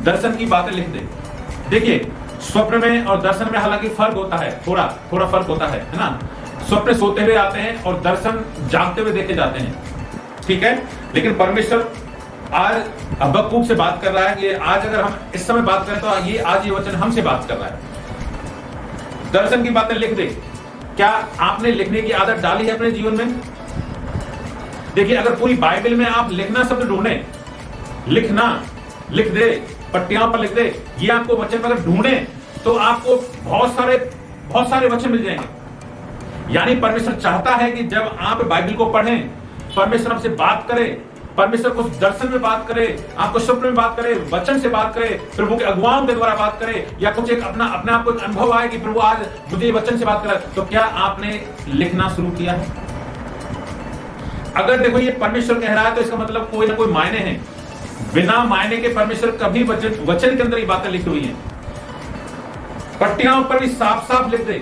दर्शन की बातें लिख दे। देखिए स्वप्न में और दर्शन में हालांकि फर्क होता है, थोड़ा थोड़ा फर्क होता है ना। स्वप्न सोते हुए आते हैं और दर्शन जागते हुए देखे जाते हैं, ठीक है। लेकिन परमेश्वर आज हबक्कूक से बात कर रहा है कि आज अगर हम इस समय बात करें तो ये आज ये वचन हमसे बात कर रहा है। दर्शन की बातें लिख दे। क्या आपने लिखने की आदत डाली है अपने जीवन में? देखिए अगर पूरी बाइबल में आप लिखना शब्द ढूंढे, लिखना लिख दे, पट्टियों पर लिख दे, ये आपको वचन में अगर ढूंढे तो आपको बहुत सारे वचन मिल जाएंगे। यानी परमेश्वर चाहता है कि जब आप बाइबल को पढ़ें, परमेश्वर आपसे बात करे, परमेश्वर कुछ दर्शन में बात करे, आपको स्वप्न में बात करे, वचन से बात करे, प्रभु के अगुवाओं के द्वारा बात करे, या कुछ एक अपने आप को अनुभव आए कि प्रभु आज मुझे वचन से बात करा। तो क्या आपने लिखना शुरू किया है? अगर देखो ये परमेश्वर कह रहा है तो इसका मतलब कोई ना कोई मायने है। बिना मायने के परमेश्वर कभी वचन के अंदर ही बातें लिखी हुई हैं। पट्टियों पर भी साफ साफ लिख दे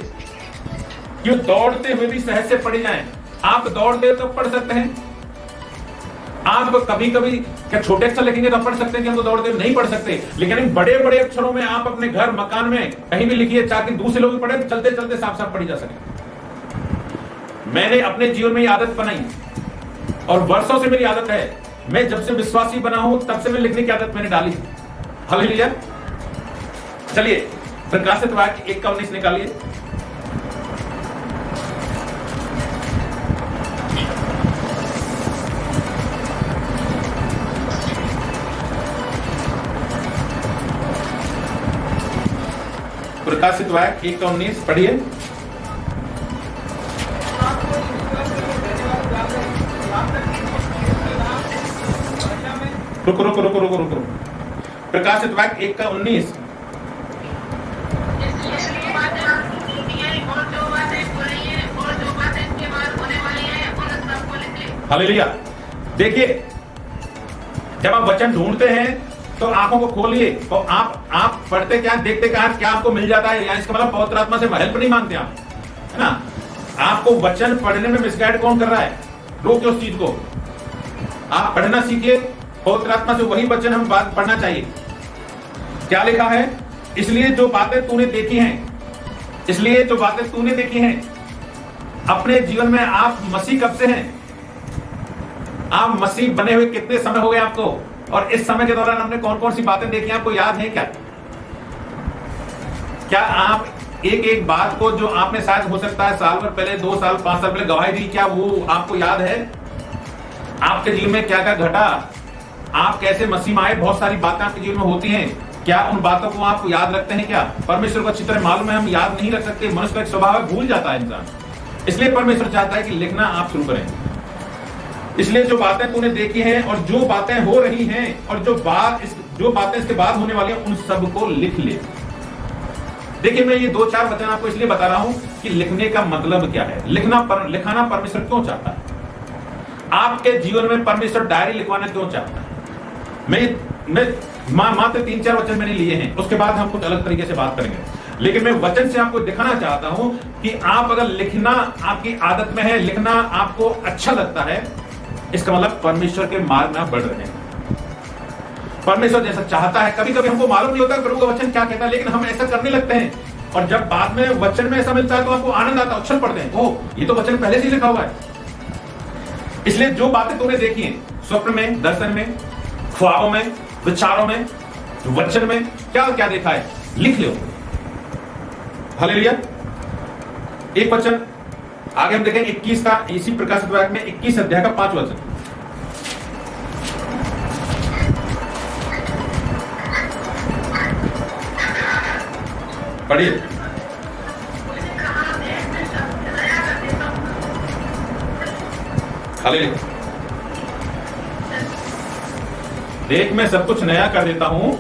कि दौड़ते हुए भी सहज से पढ़ी जाए। आप दौड़ते तो पढ़ सकते हैं, आप कभी कभी क्या छोटे अक्षर लिखेंगे तो पढ़ सकते हैं कि हम तो दौड़ते नहीं पढ़ सकते, लेकिन बड़े बड़े अक्षरों में आप अपने घर मकान में कहीं भी लिखिए ताकि दूसरे लोग भी पढ़े, चलते चलते साफ साफ पढ़ी जा सके। मैंने अपने जीवन में ये आदत बनाई और वर्षों से मेरी आदत है। मैं जब से विश्वासी बना हूं तब से मैं लिखने की आदत मैंने डाली। हालेलुया। चलिए प्रकाशित वाक्य 1:19 निकालिए। प्रकाशित वाक्य 1:19 पढ़िए। रुको रुको रुको रुको रुको। प्रकाशित वाक्य 1:19। हालेलुया। देखिए जब आप वचन ढूंढते हैं तो आंखों को खोलिए और आप पढ़ते क्या देखते क्या आपको मिल जाता है। या इसका मतलब पवित्र आत्मा से हेल्प नहीं मांगते आप, है ना। आपको वचन पढ़ने में मिसगाइड कौन कर रहा है? रोकिए उस चीज को, आप पढ़ना सीखिए। पवित्र आत्मा से वही वचन हम बात पढ़ना चाहिए। क्या लिखा है? इसलिए जो बातें तूने देखी हैं, इसलिए जो बातें तूने देखी हैं अपने जीवन में। आप मसीह कब से हैं? आप मसीह बने हुए कितने समय हो गए आपको? और इस समय के दौरान हमने कौन कौन सी बातें देखी आपको याद है क्या? क्या आप एक एक बात को जो आपने शायद हो सकता है साल भर पहले, 2 साल 5 साल पहले गवाही दी, क्या वो आपको याद है? आपके जीवन में क्या क्या घटा, आप कैसे मसीह में आए, बहुत सारी बातें आपके जीवन में होती हैं। क्या उन बातों को आप याद रखते हैं? क्या परमेश्वर को अच्छी तरह मालूम है हम याद नहीं रख सकते। मनुष्य का एक स्वभाव है, भूल जाता है इंसान। इसलिए परमेश्वर चाहता है कि लिखना आप शुरू करें। इसलिए जो बातें तूने देखी हैं और जो बातें हो रही हैं और जो बातें इसके बाद होने वाली हैं उन सब को लिख ले। देखिए मैं ये 2-4 वचन आपको इसलिए बता रहा हूं कि लिखने का मतलब क्या है, लिखाना परमेश्वर क्यों चाहता है, आपके जीवन में परमेश्वर डायरी लिखवाना क्यों चाहता है। मैं मात्र 3-4 वचन मैंने लिए हैं, उसके बाद हम कुछ अलग तरीके से बात करेंगे। लेकिन मैं वचन से आपको दिखाना चाहता हूं कि आप अगर लिखना आपकी आदत में है, लिखना आपको अच्छा लगता है, इसका मतलब परमेश्वर के मार्ग में आप बढ़ रहे हैं। परमेश्वर जैसा चाहता है। कभी कभी हमको मालूम नहीं होता प्रभु का वचन क्या कहता है, लेकिन हम ऐसा करने लगते हैं और जब बाद में वचन में ऐसा मिलता है तो आपको आनंद आता है, उछल पड़ते हैं, ओह ये तो वचन पहले से ही लिखा हुआ है। इसलिए जो बातें तुमने देखी हैं स्वप्न में, दर्शन में, ख्वाबों में, विचारों में, वचन में, क्या क्या देखा है, लिख लो। हालेलुया। एक वचन आगे हम देखेंगे 21 का, इसी प्रकाशित वाक्य में 21 अध्याय का 5 वचन पढ़िए। हालेलुया। देख मैं सब कुछ नया कर देता हूं।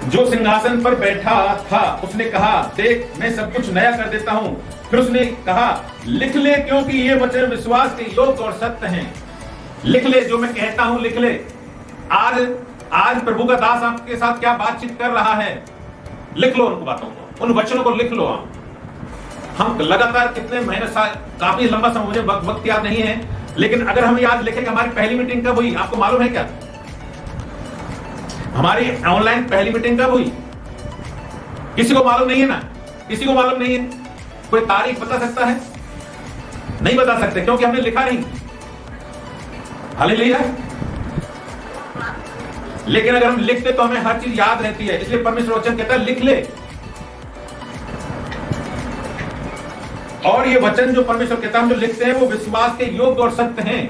जो सिंहासन पर बैठा था उसने कहा, देख मैं सब कुछ नया कर देता हूं। फिर उसने कहा, लिख ले क्योंकि ये वचन विश्वास के योग्य और सत्य हैं। लिख ले, जो मैं कहता हूं लिख ले। आज प्रभु का दास आपके साथ क्या बातचीत कर रहा है, लिख लो उन बातों को, उन वचनों को लिख लो। हम लगातार कितने महीने साल, काफी लंबा समय, मुझे वक्त याद नहीं है, लेकिन अगर हम याद लिखेंगे, हमारी पहली मीटिंग कब हुई आपको मालूम है क्या? हमारी ऑनलाइन पहली मीटिंग कब हुई? किसी को मालूम नहीं है ना? किसी को मालूम नहीं है? कोई तारीख बता सकता है? नहीं बता सकते, क्योंकि हमने लिखा नहीं। हालेलुया। लेकिन अगर हम लिखते तो हमें हर चीज याद रहती है, इसलिए परमेश्वर वचन कहता है लिख ले। और ये वचन जो परमेश्वर कहता है हम जो लिखते हैं वो विश्वास के योग्य और सत्य हैं।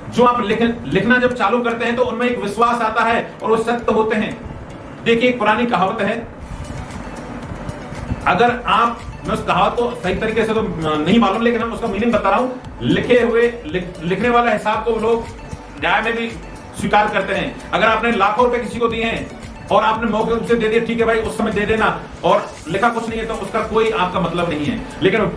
जो आप लिखना जब चालू करते हैं तो उनमें एक विश्वास आता है और वो सत्य होते हैं। देखिए, एक पुरानी कहावत है, अगर आप, मैं उस कहावत को सही तरीके से तो नहीं मालूम, लेकिन हम उसका मीनिंग बता रहा हूं। लिखने वाला हिसाब को लोग न्याय में भी स्वीकार करते हैं। अगर आपने लाखों रुपए किसी को दिए हैं और आपने मौके रूप से दे दिए, ठीक है भाई उस समय दे देना, और लिखा कुछ नहीं है, तो उसका कोई आपका मतलब नहीं है। लेकिन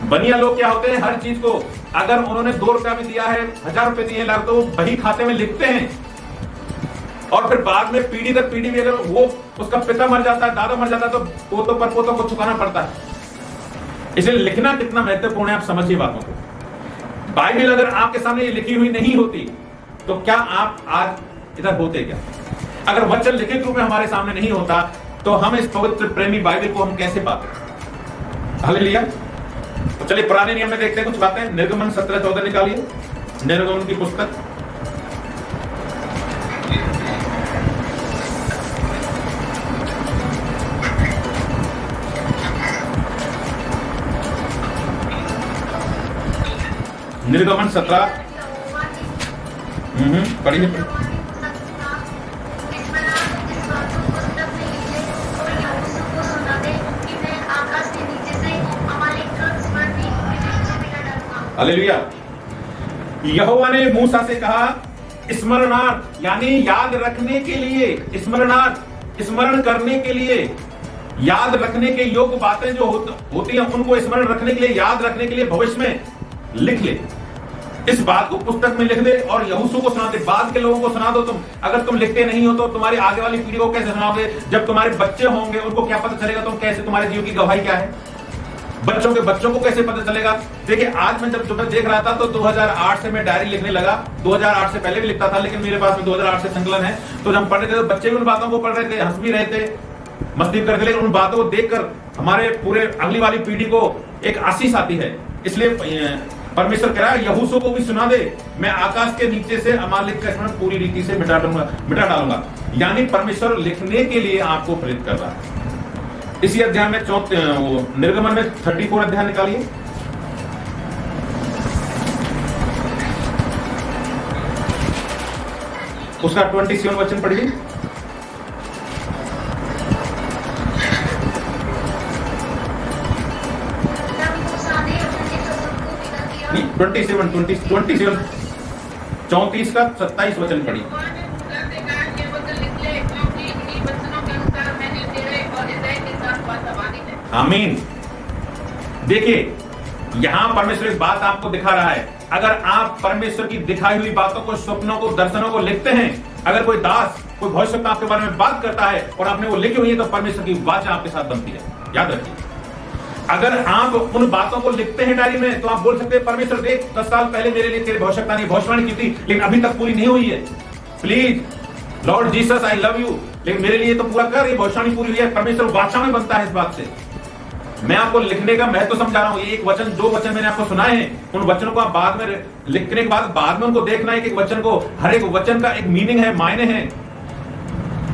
बनिया लोग क्या होते हैं, हर चीज को अगर उन्होंने 2 रुपया भी दिया है, 1000 रुपए दिए लाख, तो वही खाते में लिखते हैं। और फिर बाद में पीढ़ी दर पीढ़ी में अगर वो उसका पिता मर जाता है, दादा मर जाता है, तो पोतों पर पोतों को चुकाना पड़ता है। इसलिए लिखना कितना महत्वपूर्ण है, आप समझिए बातों को। बाइबल अगर आपके सामने ये लिखी हुई नहीं होती तो क्या आप आज इधर होते क्या? अगर वचन लिखित रूप में हमारे सामने नहीं होता तो हम इस पवित्र प्रेमी बाइबल को हम कैसे पाते? हालेलुया। तो चलिए पुराने नियम में देखते हैं कुछ बातें। निर्गमन 17:14 निकालिए, निर्गमन की पुस्तक। निर्गमन 17, पढ़िए। हालेलुया। यहोवा ने मूसा से कहा, स्मरणार्थ यानी याद रखने के लिए, स्मरणार्थ स्मरण करने के लिए, याद रखने के योग्य बातें जो होती हैं उनको स्मरण रखने के लिए, याद रखने के लिए भविष्य में लिख ले। इस बात को पुस्तक में लिख दे और यहोशू को सुना दे। बाद के लोगों को सुना दो तुम। अगर तुम लिखते नहीं हो तो तुम्हारी आगे वाली पीढ़ी को कैसे सुनाओगे? जब तुम्हारे बच्चे होंगे उनको क्या पता चलेगा तुम कैसे, तुम्हारे जीवन की गवाही क्या है? बच्चों के बच्चों को कैसे पता चलेगा? देखिए, आज मैं जब मैं देख रहा था तो 2008 से मैं डायरी लिखने लगा। 2008 से पहले भी लिखता था, लेकिन मेरे पास में 2008 से संकलन है। तो जब हम पढ़ रहे थे तो बच्चे भी उन बातों को पढ़ रहे थे, हंस भी रहे थे, मस्ती भी करते, लेकिन उन बातों को देखकर हमारे पूरे अगली वाली पीढ़ी को एक आशीष आती है। इसलिए परमेश्वर कह रहा है यहोशू को भी सुना दे, मैं आकाश के नीचे से अमालेक का स्मरण पूरी रीति से मिटा डालूंगा। यानी परमेश्वर लिखने के लिए आपको प्रेरित कर रहा है। इसी अध्याय में निर्गमन में 34 अध्याय निकालिए। उसका 27 वचन पढ़िए। 34 का 27 वचन पढ़िए। आमीन। देखिए, यहां परमेश्वर एक बात आपको दिखा रहा है। अगर आप परमेश्वर की दिखाई हुई बातों को, स्वप्नों को, दर्शनों को लिखते हैं, अगर कोई दास, कोई भविष्यवक्ता आपके बारे में बात करता है और आपने वो लिखी हुई है, तो परमेश्वर की वाचा आपके साथ बनती है। याद रखिए, अगर आप उन बातों को लिखते हैं डायरी में, तो आप बोल सकते हैं परमेश्वर देख 10 साल पहले मेरे लिए तेरे भविष्यवक्ता ने भविष्यवाणी की थी, लेकिन अभी तक पूरी नहीं हुई है। Please Lord Jesus, I love you, लेकिन मेरे लिए तो पूरा कर, ये भविष्यवाणी पूरी हुई है। परमेश्वर वाचा में बनता है इस बात से। मैं आपको लिखने का महत्व समझा रहा हूं। ये एक वचन, जो वचन मैंने आपको सुनाए हैं, उन वचनों को आप बाद में लिखने के बाद में उनको देखना है कि एक वचन को, हर एक वचन का एक मीनिंग है, मायने हैं।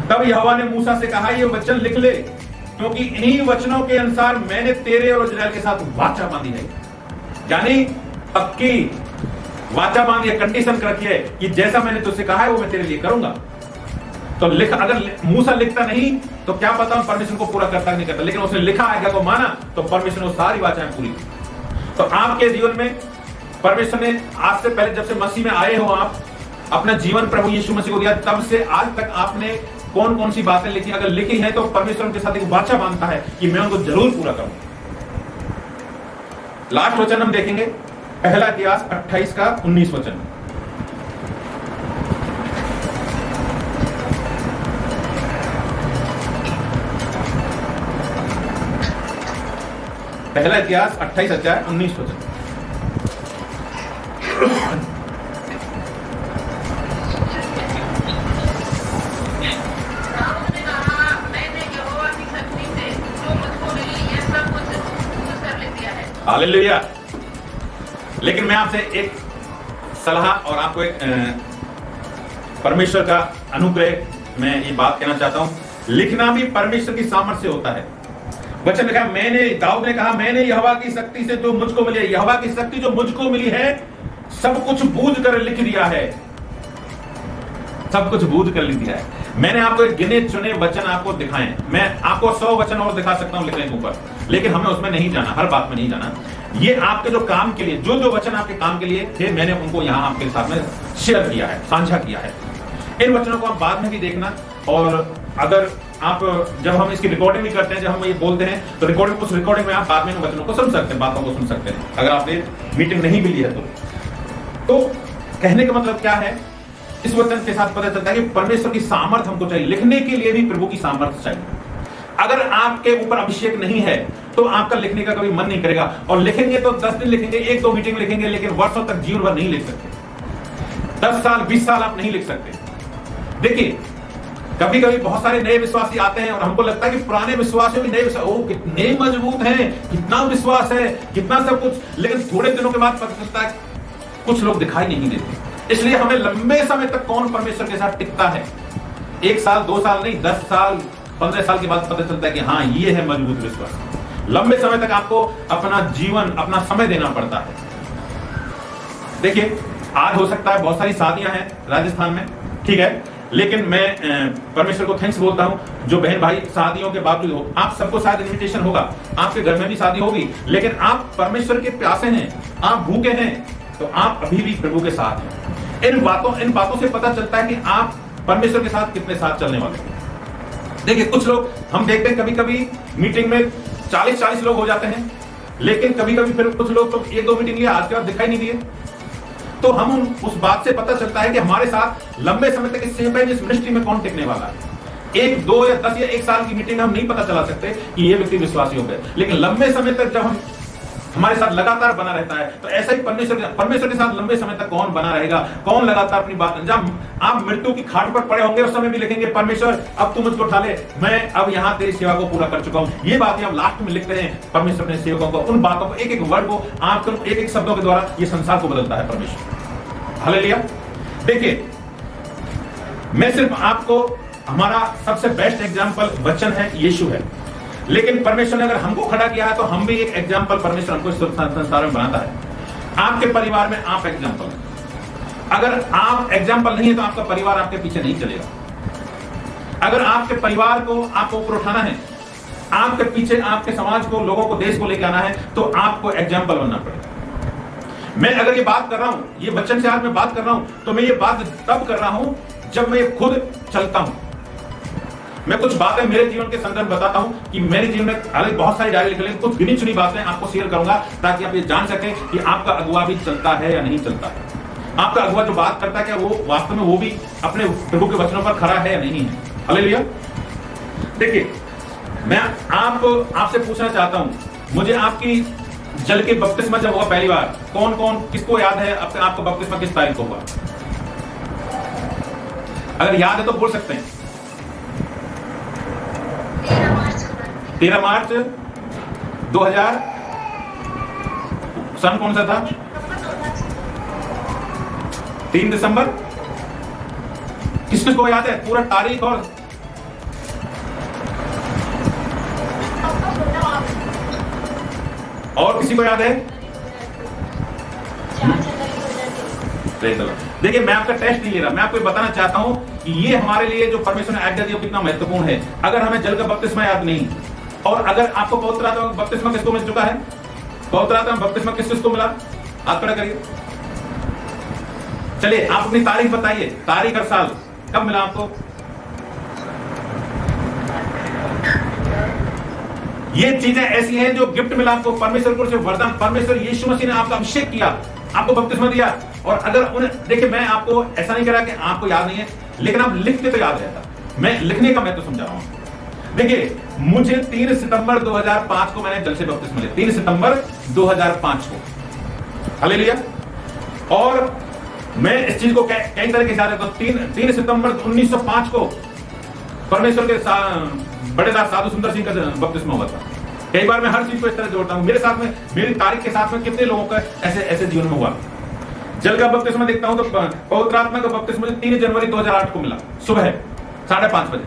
तब यहोवा ने मूसा से कहा, ये वचन लिख ले, क्योंकि इन्हीं वचनों के अनुसार मैंने तेरे और इस्राएल के साथ वाचा बांधी है। यानी पक्की वाचा बांधी है, कंडीशन रखी है कि जैसा मैंने तुझसे कहा है वो मैं तेरे लिए करूंगा। तो लिख, अगर मूसा लिखता नहीं तो क्या पता परमेश्वर को पूरा करता नहीं करता, लेकिन उसने लिखा आज्ञा को माना तो परमेश्वर ने सारी वाचाएं पूरी की। तो आपके जीवन में परमेश्वर ने आज से पहले, जब से मसीह में आए हो, आप अपना जीवन प्रभु यीशु मसीह को दिया, तब से आज तक आपने कौन कौन सी बातें लिखी? अगर लिखी है तो परमेश्वर उनके साथ एक वाचा बांधता है कि मैं उनको जरूर पूरा करूं। लास्ट वचन हम देखेंगे, पहला इतिहास 28 का 19 वचन। पहला इतिहास 28 अध्याय 19 वचन। हालेलुया। लेकिन मैं आपसे एक सलाह और आपको एक परमेश्वर का अनुग्रह मैं ये बात कहना चाहता हूं। लिखना भी परमेश्वर की सामर्थ्य से होता है। वचन लिखा, मैंने, दाऊद ने कहा, मैंने यहोवा की शक्ति से जो मुझको मिली है, यहोवा की शक्ति जो मुझको मिली है, सब कुछ बूझ कर लिख दिया है, सब कुछ बूझ कर लिख दिया है। मैंने आपको एक गिने चुने वचन आपको दिखाए। मैं आपको 100 वचन और दिखा सकता हूं लिखने के ऊपर, लेकिन हमें उसमें नहीं जाना, हर बात में नहीं जाना। ये आपके जो काम के लिए, जो जो वचन आपके काम के लिए थे, मैंने उनको यहां आपके साथ में शेयर किया है, साझा किया है। इन वचनों को आप बाद में भी देखना, और अगर आप, जब हम इसकी रिकॉर्डिंग भी करते हैं, जब हम ये बोलते हैं, तो उस रिकॉर्डिंग में आप बाद में इन वचनों को सुन सकते हैं, बातों को सुन सकते हैं, अगर आपने मीटिंग नहीं मिली है तो कहने का मतलब क्या है, इस वचन के साथ पता चलता है कि परमेश्वर की सामर्थ हमको चाहिए। लिखने के लिए भी प्रभु की सामर्थ चाहिए। अगर आपके ऊपर अभिषेक नहीं है तो आपका लिखने का कभी मन नहीं करेगा, और लिखेंगे तो 10 दिन लिखेंगे, 1-2 मीटिंग लिखेंगे, लेकिन वर्षों तक, जीवन भर नहीं लिख सकते। 10 साल 20 साल आप नहीं लिख सकते। देखिए, कभी कभी बहुत सारे नए विश्वासी आते हैं और हमको लगता है कि पुराने विश्वासियों की नए विश्वास, ओ कितने मजबूत हैं, कितना विश्वास है, कितना सब कुछ, लेकिन थोड़े दिनों के बाद पता चलता है कुछ लोग दिखाई नहीं देते। इसलिए हमें लंबे समय तक कौन परमेश्वर के साथ टिकता है, 1 साल 2 साल नहीं, 10 साल 15 साल के बाद पता चलता है कि हाँ, ये है मजबूत विश्वास। लंबे समय तक आपको अपना जीवन, अपना समय देना पड़ता है। देखिए, आज हो सकता है बहुत सारी शादियां हैं राजस्थान में, ठीक है, लेकिन मैं परमेश्वर को थैंक्स बोलता हूं, जो बहन भाई शादियों के बावजूद हो, आप सबको शायद इन्विटेशन होगा, आपके घर में भी शादी होगी, लेकिन आप परमेश्वर के प्यासे हैं, आप भूखे हैं, तो आप अभी भी प्रभु के साथ हैं। इन बातों से पता चलता है कि आप परमेश्वर के साथ कितने साथ चलने वाले हैं। देखिए, कुछ लोग हम देखते हैं, कभी कभी मीटिंग में 40-40 लोग हो जाते हैं, लेकिन कभी कभी फिर कुछ लोग तो 1-2 मीटिंग लिया, आज के बाद दिखाई नहीं दिए। तो हम उस बात से पता चलता है कि हमारे साथ लंबे समय तक इस मिनिस्ट्री में कौन टिकने वाला है। 1, 2 या 10 या 1 साल की मीटिंग में हम नहीं पता चला सकते कि ये व्यक्ति विश्वासी हो गए, लेकिन लंबे समय तक जब हम हमारे साथ लगातार बना रहता है, तो ऐसा ही परमेश्वर के साथ लंबे समय तक कौन बना रहेगा, कौन लगातार अपनी बात, जब आप मृत्यु की खाट पर पड़े होंगे उस समय भी लिखेंगे, परमेश्वर अब तू मुझको उठा ले, मैं अब यहाँ तेरी सेवा को पूरा कर चुका हूँ। ये बातें हम लास्ट में लिखते हैं। परमेश्वर अपने सेवकों को, उन बातों को, एक एक वर्ड को, आपको एक एक शब्दों के द्वारा ये संसार को बदलता है परमेश्वर। हालेलुया। देखिए, मैं सिर्फ आपको, हमारा सबसे बेस्ट एग्जाम्पल वचन है, यीशु है, लेकिन परमेश्वर ने अगर हमको खड़ा किया है तो हम भी एक एग्जाम्पल परमेश्वर हमको संसार में बनाता है। आपके परिवार में आप एग्जाम्पल हैं। अगर आप एग्जाम्पल नहीं है तो आपका परिवार आपके पीछे नहीं चलेगा। अगर आपके परिवार को आपको ऊपर उठाना है, आपके पीछे आपके समाज को, लोगों को, देश को लेकर आना है, तो आपको एग्जाम्पल बनना पड़ेगा। मैं अगर ये बात कर रहा हूं, ये वचन से आज मैं बात कर रहा हूं, तो मैं ये बात तब कर रहा हूं जब मैं खुद चलता हूं। मैं कुछ बातें मेरे जीवन के संदर्भ बताता हूं कि मेरे जीवन में हालांकि बहुत सारी डायरी लिख, कुछ गिनी चुनी बातें आपको शेयर करूंगा, ताकि आप ये जान सकें कि आपका अगुआ भी चलता है या नहीं चलता है। आपका अगुआ जो बात करता है, क्या वो वास्तव में वो भी अपने प्रभु के वचनों पर खड़ा है या नहीं है। हालेलुया। देखिए, मैं आपसे पूछना चाहता हूं, मुझे आपकी जल के बपतिस्मा जब हुआ पहली बार, कौन कौन, किसको याद है आपका बपतिस्मा किस तारीख को हुआ? अगर याद है तो बोल सकते हैं। 13 मार्च 2000। सन कौन सा था? 3 दिसंबर। किस किस को याद है पूरा तारीख? और किसी को याद है? देखिए, मैं आपका टेस्ट नहीं ले रहा, मैं आपको बताना चाहता हूं कि ये हमारे लिए जो परमेश्वर ने आज्ञा दी कितना महत्वपूर्ण है। अगर हमें जल का बपतिस्मा याद नहीं, और अगर आपको पवित्र आत्मा का बपतिस्मा किसको मिल चुका है? पवित्र आत्मा का बपतिस्मा किस किसको मिला? हाथ खड़ा करिए। चलिए, आप अपनी तारीख बताइए, तारीख और साल कब मिला आपको? ये चीजें ऐसी हैं जो गिफ्ट मिला आपको परमेश्वर को, वरदान। परमेश्वर यीशु मसीह ने आपका अभिषेक किया, आपको बपतिस्मा दिया। और अगर उन्हें, देखिए, मैं आपको ऐसा नहीं कह रहा कि आपको याद नहीं है, लेकिन आप लिखते तो याद रहता। मैं लिखने का मैं तो समझा रहा हूं। देखिए, मुझे 3 सितंबर 2005 को मैंने जल से बपतिस्मा लिया, 3 सितंबर 2005 को। हालेलुया। और मैं इस चीज को कई तरह के याद रखता हूं। 3 सितंबर 1905 को परमेश्वर के बड़े दास साधु सुंदर सिंह का बपतिस्मा हुआ था। कई बार मैं हर चीज को इस तरह जोड़ता हूं। मेरे साथ में, मेरी तारीख के साथ में कितने लोगों का ऐसे ऐसे जीवन में हुआ। जल का बपतिस्मा देखता हूं तो पवित्र आत्मा का बपतिस्मा मुझे 3 जनवरी 2008 को मिला सुबह 5:30 बजे।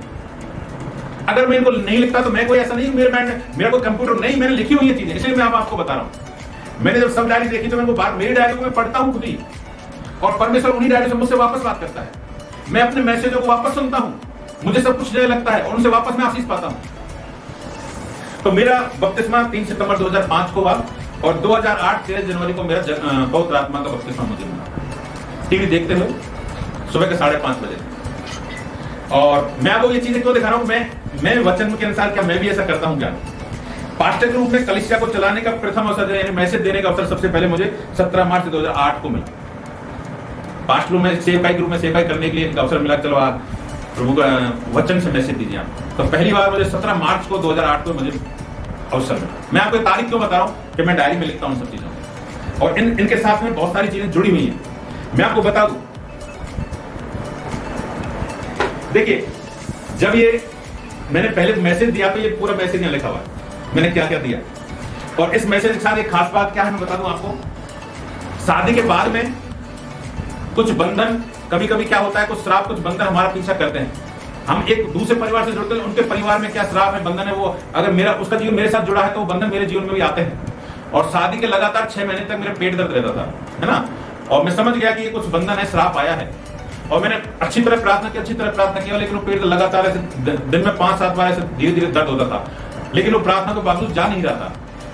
अगर मैं इनको नहीं लिखता तो मैं कोई ऐसा नहीं, मेरा कोई कंप्यूटर नहीं, मैंने लिखी हुई है चीजें, इसलिए मैं आपको बता रहा हूं। मैंने जब सब डायरी देखी तो मैं मेरी डायरी को मैं पढ़ता हूं खुद ही, और परमेश्वर उन्हीं डायरी से मुझसे वापस बात करता है। मैं अपने मैसेजों को वापस सुनता हूं, मुझे सब कुछ नया लगता है और उनसे वापस मैं आशीष पाता हूं। तो मेरा बपतिस्मा 3 सितंबर 2005 को हुआ और 2008 13 जनवरी को मेरा पवित्र आत्मा का बपतिस्मा मुझे मिला, टीवी देखते हुए सुबह के 5:30 बजे। और मैं आपको ये चीजें क्यों दिखा रहा हूं, मैं वचन के अनुसार क्या मैं भी ऐसा करता हूं क्या? पास्टर के रूप में कलीसिया को चलाने का प्रथम अवसर, यानी मैसेज देने का अवसर सबसे पहले मुझे 17 मार्च 2008 को मिला। पास्टर में सेवकाई के रूप में सेवकाई करने के लिए एक अवसर मिला, चलो आप प्रभु का वचन से मैसेज दीजिए आप। तो पहली बार मुझे 17 मार्च को 2008 को मुझे अवसर मिला। मैं आपको तारीख क्यों बता रहा हूं कि मैं डायरी में लिखता हूं सब चीजों, और इनके साथ में बहुत सारी चीजें जुड़ी हुई हैं। मैं आपको बता दूं, देखिए जब ये मैंने पहले मैसेज दिया तो ये पूरा मैसेज यहां लिखा हुआ है मैंने क्या क्या दिया, और इस मैसेज के साथ एक खास बात क्या है मैं बता दूं आपको। शादी के बाद में कुछ बंधन, कभी कभी क्या होता है, कुछ श्राप, कुछ बंधन हमारा पीछा करते हैं। हम एक दूसरे परिवार से जुड़ते हैं, उनके परिवार में क्या श्राप है, बंधन है, वो अगर मेरा उसका जीवन मेरे साथ जुड़ा है तो वो बंधन मेरे जीवन में भी आते हैं। और शादी के लगातार 6 महीने तक मेरा पेट दर्द रहता था, है ना, और मैं समझ गया कि ये कुछ बंधन है, श्राप आया है। और मैंने अच्छी तरह प्रार्थना किया, लेकिन वो पेट लगातार ऐसे दिन में 5-7 बार ऐसे धीरे धीरे दर्द होता था, लेकिन वो प्रार्थना के बावजूद जा नहीं रहा था।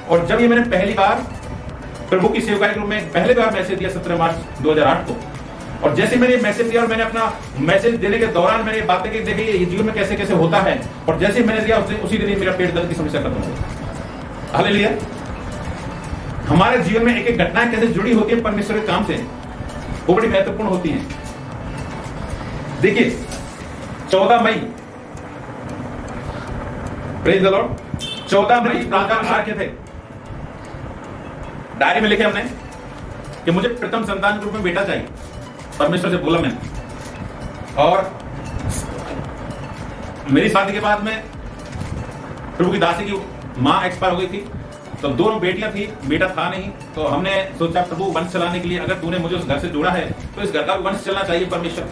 और जब ये मैंने पहली बार प्रभु की सेवकाई के रूप में पहले बार मैसेज दिया 17 मार्च 2008 को, और जैसे मैंने मैसेज दिया और मैंने अपना मैसेज देने के दौरान मैंने बातें की, देखी ये जीवन में कैसे कैसे होता है, और जैसे मैंने दिया उसी दिन मेरा पेट दर्द की समस्या खत्म हो गई। हालेलुया। हमारे जीवन में एक एक घटनाएं कैसे जुड़ी होती है परमेश्वर के काम से, वो बड़ी महत्वपूर्ण होती है। देखिए 14 मई, प्रेज द लॉर्ड, 14 मई प्रार्थना के थे, डायरी में लिखे हमने कि मुझे प्रथम संतान के रूप में बेटा चाहिए, परमेश्वर से बोला मैंने। और मेरी शादी के बाद में प्रभु की दासी की मां एक्सपायर हो गई थी, तो 2 बेटियां थी, बेटा था नहीं। तो हमने सोचा प्रभु वंश चलाने के लिए अगर तूने मुझे उस घर से जोड़ा है तो इस घर का वंश चलना चाहिए परमेश्वर।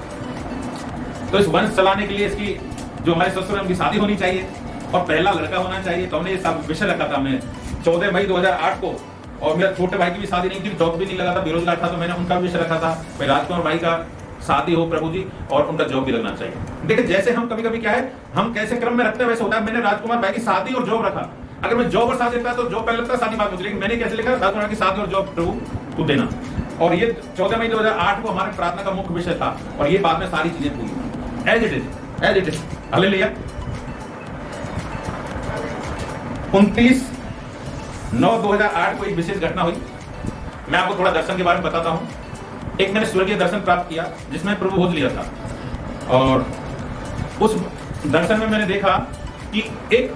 तो इस वंश चलाने के लिए इसकी जो हमारे ससुर है उनकी शादी होनी चाहिए और पहला लड़का होना चाहिए। तो हमने ये सब विषय रखा था हमने 14 मई 2008 को। और मेरा छोटे भाई की भी शादी नहीं थी, जॉब भी नहीं लगा था, बेरोजगार था, तो मैंने उनका विषय रखा था भाई राजकुमार भाई का शादी हो प्रभु जी, और उनका जॉब भी लगना चाहिए। देखिए जैसे हम कभी कभी क्या है, हम कैसे क्रम में रखते हैं वैसे होता है। मैंने राजकुमार भाई की शादी और जॉब रखा। अगर मैं जॉब और शादी देता तो जॉब पहले लगता, शादी बाद में, लेकिन मैंने कैसे लिखा, राजकुमार की शादी और जॉब प्रभु को देना। और ये 14 मई 2008 को हमारे प्रार्थना का मुख्य विषय था, और ये बाद में सारी चीजें पूरी एज इट इज। हालेलुया। 29/9/2008 को एक विशेष घटना हुई। मैं आपको थोड़ा दर्शन के बारे में बताता हूं। एक मैंने स्वर्गीय दर्शन प्राप्त किया जिसमें प्रभु भोज लिया था, और उस दर्शन में मैंने देखा कि एक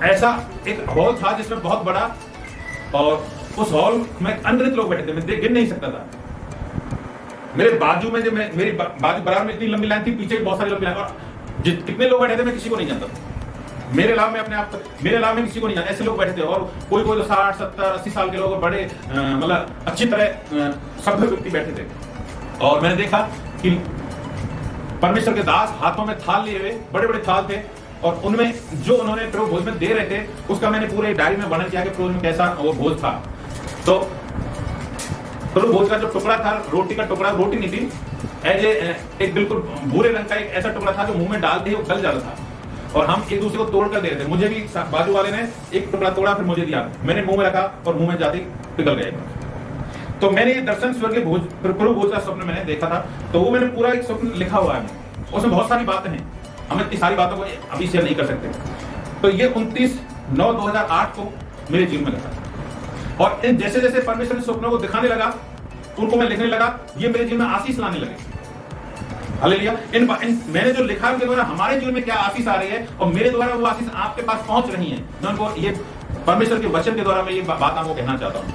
ऐसा एक हॉल था जिसमें बहुत बड़ा, और उस हॉल में अनगिनत लोग बैठे थे, मैं गिन नहीं सकता था। मेरे बाजू में, जो मेरी बाजू बराबर में इतनी लंबी लाइन थी, पीछे बहुत सारी लंबी लाइन, और कितने लोग बैठे थे मैं किसी को नहीं जानता था। मेरे अलावा में अपने आप मेरे अलावा में किसी को नहीं जानता, ऐसे लोग बैठे थे। और कोई तो 60, 70, 80 साल के लोग, बड़े मतलब अच्छी तरह सभ्य व्यक्ति बैठे थे। और मैंने देखा कि परमेश्वर के दास हाथों में थाल लिए हुए, बड़े बड़े थाल थे, और उनमें जो उन्होंने प्रभु भोज में दे रहे थे उसका मैंने पूरे डायरी में वर्णन किया कि प्रभु में कैसा वो भोज था। तो प्रभु भोज का जो टुकड़ा था, रोटी का टुकड़ा, रोटी नहीं थी, एक बिल्कुल भूरे रंग का एक ऐसा टुकड़ा था जो मुंह में डालते ही वो गल जाता था, और हम एक दूसरे को तोड़ कर दे रहे थे। मुझे भी बाजू वाले ने एक टुकड़ा तोड़ा, फिर मुझे दिया, मैंने मुंह में रखा और मुंह में जाते पिघल गए। तो मैंने ये दर्शन स्वर्गीय भोज, प्रभु भोज का स्वप्न मैंने देखा था। तो वो मैंने पूरा एक स्वप्न लिखा हुआ है, उसमें बहुत सारी बातें हैं, हम इतनी सारी बातों को अभी शेयर नहीं कर सकते। तो ये 29/9/2008 को मेरे जीवन में घटा, और जैसे जैसे परमेश्वर स्वप्नों को दिखाने लगा, उनको मैं लिखने लगा, ये मेरे जीवन में आशीष लाने लगे। हालेलुया। मैंने जो लिखा उनके द्वारा हमारे जीवन में क्या आशीष आ रही है, और मेरे द्वारा वो आशीष आपके पास पहुंच रही है। मैं उनको ये परमेश्वर के वचन के द्वारा मैं ये बात आपको कहना चाहता हूं।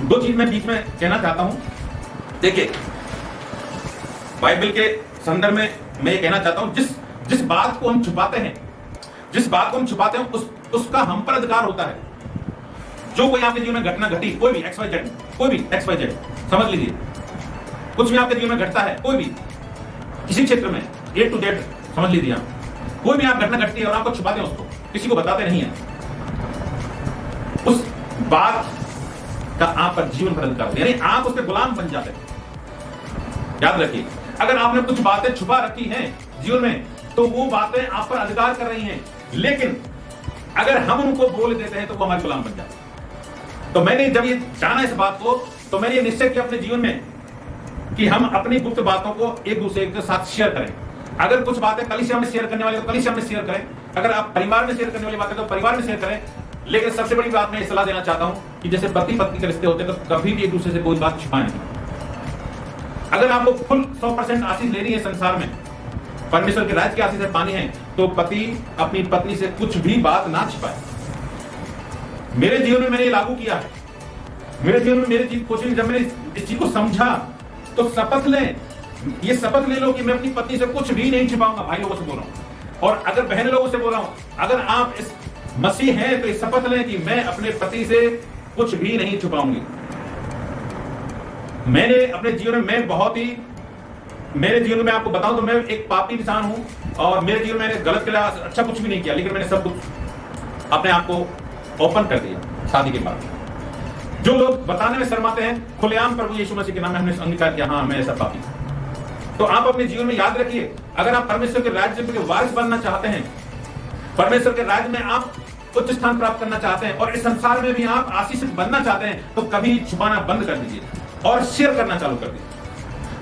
2 चीज मैं बीच में कहना चाहता हूं। देखिए बाइबल के संदर्भ में मैं ये कहना चाहता हूं, जिस जिस बात को हम छुपाते हैं, उसका हम पर अधिकार होता है। जो कोई आपके जीवन में घटना घटी, कोई भी XYZ, समझ लीजिए, कुछ भी आपके जीवन में घटता है, कोई भी किसी क्षेत्र में A to Z, समझ लीजिए आप, कोई भी आप घटना घटती है और आपको छुपाते हैं, उसको किसी को बताते नहीं है, उस बात का आप पर जीवन पर अधिकार होता है, यानी आप उसके गुलाम बन जाते हैं। याद रखिए, अगर आपने कुछ बातें छुपा रखी हैं जीवन में, तो वो बातें आप पर अधिकार कर रही हैं, लेकिन अगर हम उनको बोल देते हैं तो वो हमारे गुलाम बन जाते हैं। तो मैंने जब ये जाना इस बात को, तो मैंने ये निश्चय किया अपने जीवन में कि हम अपनी गुप्त बातों को एक दूसरे के साथ शेयर करें। अगर कुछ बातें कलीसिया में शेयर करने वाले तो कलीसिया में शेयर करें, अगर आप परिवार में शेयर करने वाली बातें तो परिवार में शेयर करें। लेकिन सबसे बड़ी बात मैं सलाह देना चाहता हूं कि जैसे पति पत्नी के रिश्ते होते हैं तो कभी भी एक दूसरे से कोई बात छुपाएं नहीं। अगर आपको फुल 100% आशीष लेनी है संसार में, परमेश्वर के राज्य की आशीष से पानी है, तो पति अपनी पत्नी से कुछ भी बात ना छिपाए। मेरे जीवन में मैंने ये लागू किया है। मेरे जीवन में मेरी चीज कोशिश, जब मैंने इस चीज को समझा तो शपथ लें, ये शपथ ले लो कि मैं अपनी पत्नी से कुछ भी नहीं छिपाऊंगा। भाई लोगों से बोल रहा हूं और अगर बहन लोगों से बोल रहा हूं, अगर आप इस मसीह हैं तो ये शपथ लें कि मैं अपने पति से कुछ भी नहीं छुपाऊंगी। मैंने अपने जीवन में मेरे जीवन में आपको बताऊं तो मैं एक पापी इंसान हूं और मेरे जीवन में मैंने गलत किया, अच्छा कुछ भी नहीं किया, लेकिन मैंने सब कुछ अपने आप को ओपन कर दिया शादी के बाद। जो लोग बताने में शर्माते हैं, खुलेआम प्रभु यीशु मसीह के नाम में हमने अंगीकार किया, हाँ मैं ऐसा पापी। तो आप अपने जीवन में याद रखिए, अगर आप परमेश्वर के राज्य के वारिस बनना चाहते हैं, परमेश्वर के राज्य में आप उच्च स्थान प्राप्त करना चाहते हैं और इस संसार में भी आप आशीषित बनना चाहते हैं, तो कभी छुपाना बंद कर दीजिए और शेयर करना चालू कर दीजिए।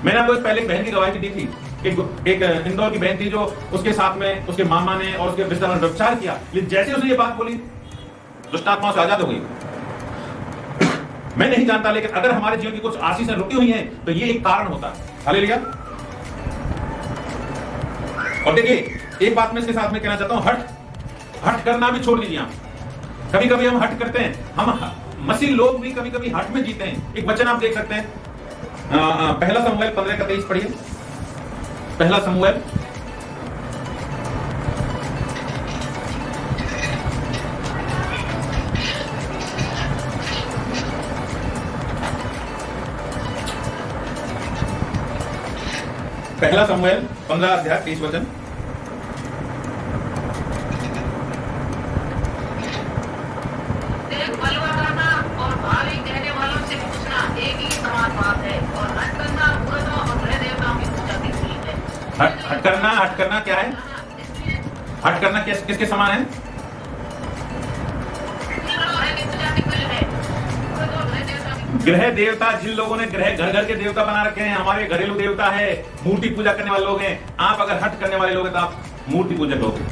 मैंने आपको पहले एक बहन की गवाही दी थी। एक इंदौर की बहन थी जो उसके साथ में उसके मामा ने और उसके रिश्तेदारों ने व्यभिचार किया, लेकिन जैसे उसने ये बात बोली, दुष्ट आत्माओं से आजाद हो गई। मैं नहीं जानता, लेकिन अगर हमारे जीवन की कुछ आशीषें रुकी हुई हैं तो ये एक कारण होता है। हालेलुया। और देखिए, एक बात मैं इसके साथ में कहना चाहता हूं, हट करना भी छोड़ दीजिए आप। कभी कभी हम हट करते हैं, हम मसीह लोग भी कभी कभी हट में जीते हैं। एक वचन आप देख सकते हैं, पहला शमूएल 15:23 पढ़िए। पहला शमूएल 15:23 वचन। हट करना क्या है? हट करना किसके समान है? गृह देवता, जिन लोगों ने घर घर के देवता बना रखे हैं, हमारे घरेलू देवता है, मूर्ति पूजा करने वाले लोग हैं। आप अगर हट करने वाले लोग हैं तो आप मूर्ति पूजक लोग हैं।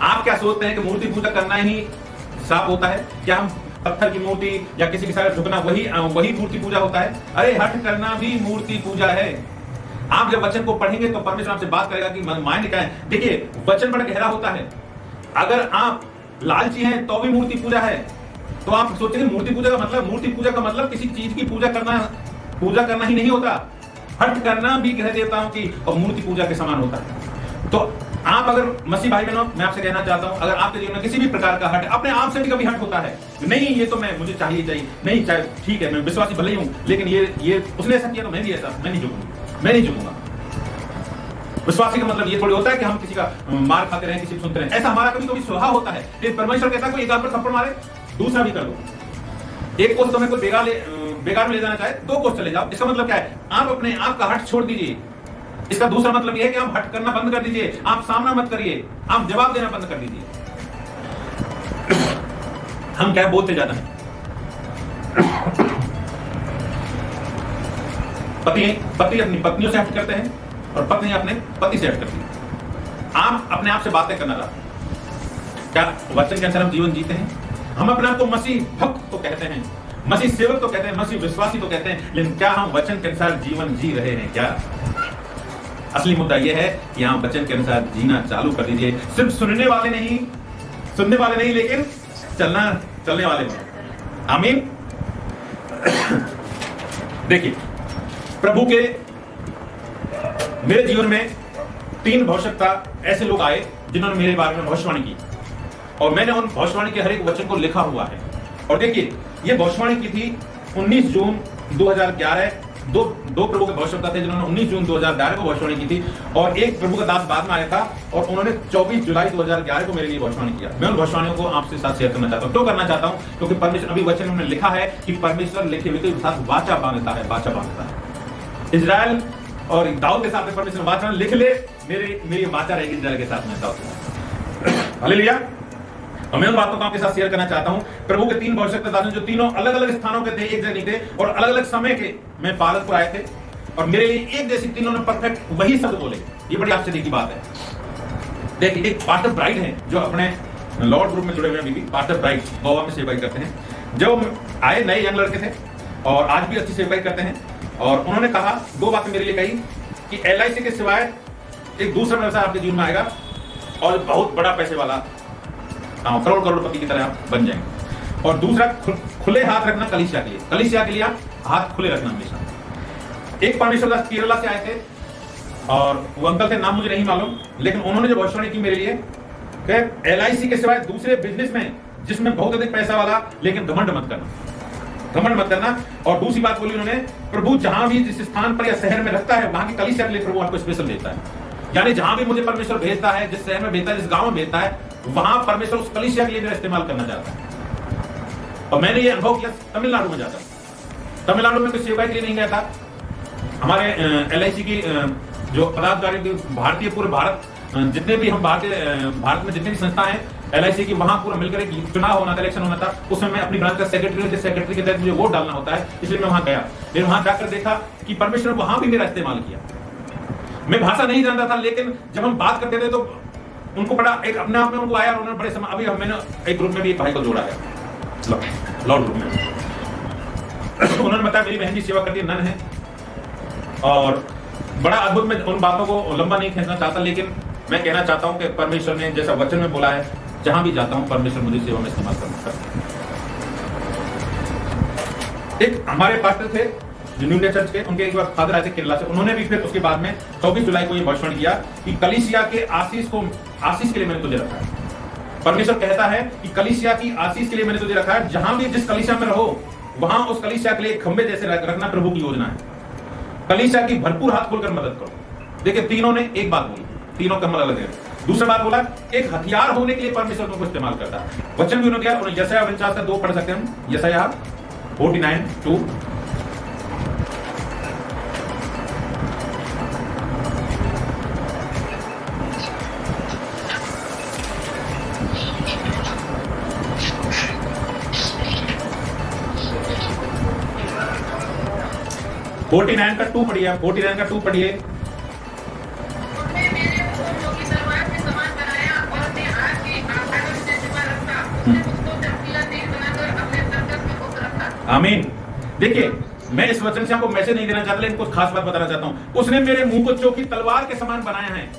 आप क्या सोचते हैं कि मूर्ति पूजा करना ही साफ होता है? क्या हम पत्थर की मूर्ति या किसी के साथ झुकना वही मूर्ति पूजा होता है? अरे हट करना भी मूर्ति पूजा है। आप जब वचन को पढ़ेंगे तो परमेश्वर आपसे बात करेगा कि मायने क्या है। देखिए, वचन बड़ा गहरा होता है। अगर आप लालची हैं तो भी मूर्ति पूजा है। तो आप सोचेंगे मूर्ति पूजा का मतलब किसी चीज की पूजा करना ही नहीं होता। हट करना भी ग्रह देवताओं की और मूर्ति पूजा के समान होता है। तो आप अगर मसीह भाई बहनों, मैं आपसे कहना चाहता हूं, अगर आपके जीवन में किसी भी प्रकार का हट, अपने आप से भी कभी हट होता है, नहीं ये तो मुझे चाहिए नहीं चाहिए, ठीक है मैं विश्वासी भले ही हूं, लेकिन ये उसने ऐसा किया तो मैं भी ऐसा, मैं नहीं झुकूंगा। विश्वासी का मतलब ये थोड़ी होता है कि हम किसी का मार खाते रहे, किसी को सुनते रहे। ऐसा हमारा कभी कभी स्वभाव होता है। लेकिन परमेश्वर कहता है कोई एक आदमी पर थप्पड़ मारे, दूसरा भी कर दो। एक कोस तुम्हें कोई बेकार में ले जाना चाहे, 2 कोस चले जाओ। इसका मतलब क्या है? आप अपने आप का हट छोड़ दीजिए। इसका दूसरा मतलब यह है कि आप हट करना बंद कर दीजिए। आप सामना मत करिए, आप जवाब देना बंद कर दीजिए। हम क्या बोलते ज्यादा है। पति अपनी पत्नियों से हट करते हैं और पत्नी अपने पति से हट करती है। आप अपने आप से बातें करना रहा। क्या वचन के अनुसार हम जीवन जीते हैं? हम अपने आप को मसीह भक्त तो कहते हैं, मसीह सेवक तो कहते हैं, मसीह विश्वासी तो कहते हैं, लेकिन क्या हम वचन के अनुसार जीवन जी रहे हैं? क्या असली मुद्दा यह है कि हम वचन के अनुसार जीना चालू कर दीजिए। सिर्फ सुनने वाले नहीं, लेकिन चलने वाले हो। आमीन। देखिए, प्रभु के मेरे जीवन में 3 आवश्यकता ऐसे लोग आए जिन्होंने मेरे बारे में भविष्यवाणी की, और मैंने उन भविष्यवाणी के हर एक वचन को लिखा हुआ है। और देखिए, ये भविष्यवाणी की थी 19 जून 2011। दो प्रभु के भविष्यवक्ता थे जिन्होंने 19 जून 2011 को भविष्यवाणी की थी, और एक प्रभु का दास बाद में आया था और उन्होंने 24 जुलाई 2011 को मेरे लिए भविष्यवाणी किया। मैं उन भविष्यवाणियों को आपसे साथ शेयर करना चाहता हूं। क्यों करना चाहता हूं? क्योंकि परमेश्वर, अभी वचन में लिखा है कि परमेश्वर लिखे हुए के साथ वाचा बांधता है, वाचा बांधता है। इजराइल और दाऊद के साथ में परमेश्वर वाचा लिख ले, मेरी वाचा रहेगी इजराइल के साथ में। दाऊद, हालेलुया। और मैं उन बातों को आपके साथ शेयर करना चाहता हूं। प्रभु के 3 भविष्यवक्ता दास जो तीनों अलग अलग स्थानों के थे, एक जगह नहीं थे, और अलग अलग समय के मैं पालकपुर आए थे, और मेरे लिए एक जैसी तीनों ने परफेक्ट वही शब्द बोले। ये बड़ी आश्चर्य की बात है। देखिए, एक पास्टर ब्राइट है जो अपने लॉर्ड ग्रुप में जुड़े हुए हैं, पास्टर ब्राइट गोवा में सेवा करते हैं। जो आए नए यंग लड़के थे और आज भी अच्छी सेवा करते हैं, और उन्होंने कहा 2 बातें मेरे लिए कही कि LIC के सिवाय एक दूसरा व्यवसाय आपके जीवन में आएगा और बहुत बड़ा पैसे वाला, करोड़पति की तरह आप बन जाएंगे। और दूसरा, खुले हाथ रखना कलीसिया के लिए। कलीसिया के लिए आप हाथ खुले रखना हमेशा। एक परमेश्वर दास केरला से आए थे, और वो अंकल थे, नाम मुझे नहीं मालूम, लेकिन उन्होंने जो भविष्यवाणी की मेरे लिए कि LIC के सिवाय दूसरे बिजनेस में जिसमें बहुत अधिक पैसा वाला, लेकिन घमंड मत करना। और दूसरी बात बोली उन्होंने, प्रभु जहां भी जिस स्थान पर या शहर में रखता है वहां की कलीसिया के लिए प्रभु आपको स्पेशल देता है। यानी जहां भी मुझे परमेश्वर भेजता है, जिस शहर में भेजता है, जिस गांव में भेजता है, वहां परमेश्वर उस कलीसिया के लिए मेरा इस्तेमाल करना चाहता है। और मैंने ये अनुभव किया तमिलनाडु में जाकर। तमिलनाडु में कोई सेवा के लिए नहीं गया था। हमारे LIC की जो पदाधिकारी, भारतीय पूरे भारत, जितने भी हम भारत में जितनी भी संस्था है LIC की, वहां पूरा मिलकर एक चुनाव होना था, इलेक्शन होना था। उसमें मैं अपनी ब्रांच का सेक्रेटरी के तहत मुझे वोट डालना होता है, इसलिए मैं वहां गया। लेकिन वहां जाकर देखा कि परमेश्वर वहां भी मेरा इस्तेमाल किया। मैं भाषा नहीं जानता था, लेकिन जब हम बात करते थे तो उनको बड़ा एक अपने आप में उनको आया, और उन्होंने बड़े समय, अभी मैंने एक ग्रुप में भी एक भाई को जोड़ा है, लॉर्ड ग्रुप में। उन्होंने बताया मेरी बहन की सेवा करती है, नन है, और बड़ा अद्भुत। मैं उन बातों को लंबा नहीं खींचना चाहता, लेकिन मैं कहना चाहता हूं कि परमेश्वर ने जैसा वचन में बोला है, जहां भी जाता हूं परमेश्वर मुझे सेवा में इस्तेमाल करता है। एक हमारे पास्टर थे जो न्यू डे चर्च के, उनके एक बार फादर आए थे केरला से। उन्होंने भी फिर उसके बाद में 24 जुलाई को ये भविष्यवाणी किया कि कलीसिया के आशीष के लिए मैंने तुझे रखा है। परमेश्वर कहता है कि कलीसिया की आशीष के लिए मैंने तुझे रखा है। जहां भी जिस कलीसिया में रहो, वहां उस कलीसिया के लिए खंबे जैसे रखना प्रभु की योजना है। कलीसिया की भरपूर हाथ खोलकर मदद करो। देखिए, तीनों ने एक बात बोली, तीनों का मतलब अलग है। दूसरा बात बोला, एक हथियार होने के लिए परमेश्वर तुमको इस्तेमाल करता है। वचन भी उन्होंने दिया, यशायाह 49 का 2 पढ़ सकते हैं। यशायाह 49:2। का 2 पढ़िए, 49 का 2 पढ़िए। आमीन। देखिए, मैं इस वचन से आपको मैसेज नहीं देना चाहता, लेकिन कुछ खास बात बताना चाहता हूं। उसने मेरे मुंह को चौकी तलवार के समान बनाया है।